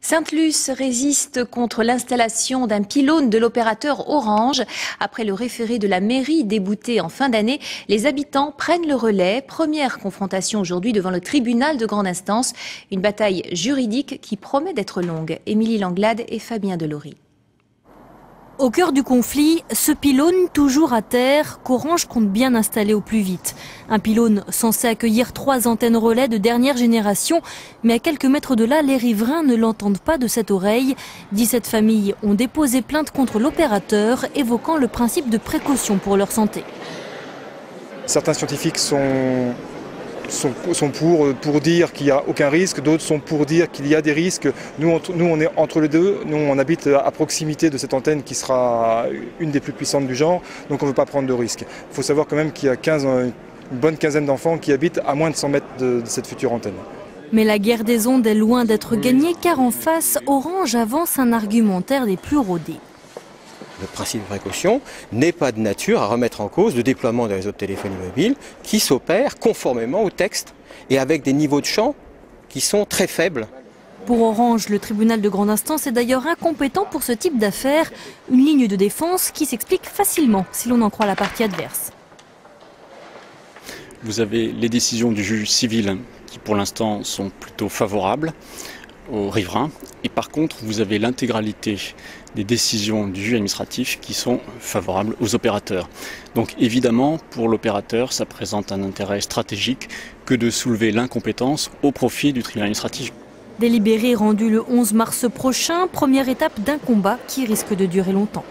Sainte-Luce résiste contre l'installation d'un pylône de l'opérateur Orange. Après le référé de la mairie débouté en fin d'année, les habitants prennent le relais. Première confrontation aujourd'hui devant le tribunal de grande instance. Une bataille juridique qui promet d'être longue. Émilie Langlade et Fabien Delory. Au cœur du conflit, ce pylône toujours à terre qu'Orange compte bien installer au plus vite. Un pylône censé accueillir 3 antennes relais de dernière génération, mais à quelques mètres de là, les riverains ne l'entendent pas de cette oreille. 17 familles ont déposé plainte contre l'opérateur, évoquant le principe de précaution pour leur santé. Certains scientifiques sont pour dire qu'il n'y a aucun risque, d'autres sont pour dire qu'il y a des risques. Nous, on est entre les deux. Nous, on habite à proximité de cette antenne qui sera une des plus puissantes du genre, donc on ne veut pas prendre de risques. Il faut savoir quand même qu'il y a une bonne quinzaine d'enfants qui habitent à moins de 100 mètres de cette future antenne. Mais la guerre des ondes est loin d'être gagnée, car en face, Orange avance un argumentaire des plus rodés. Le principe de précaution n'est pas de nature à remettre en cause le déploiement des réseaux de téléphonie mobile qui s'opèrent conformément au texte et avec des niveaux de champ qui sont très faibles. Pour Orange, le tribunal de grande instance est d'ailleurs incompétent pour ce type d'affaires. Une ligne de défense qui s'explique facilement si l'on en croit la partie adverse. Vous avez les décisions du juge civil qui pour l'instant sont plutôt favorables aux riverains. Et par contre, vous avez l'intégralité des décisions du juge administratif qui sont favorables aux opérateurs. Donc évidemment, pour l'opérateur, ça présente un intérêt stratégique que de soulever l'incompétence au profit du tribunal administratif. Délibéré rendu le 11 mars prochain, première étape d'un combat qui risque de durer longtemps.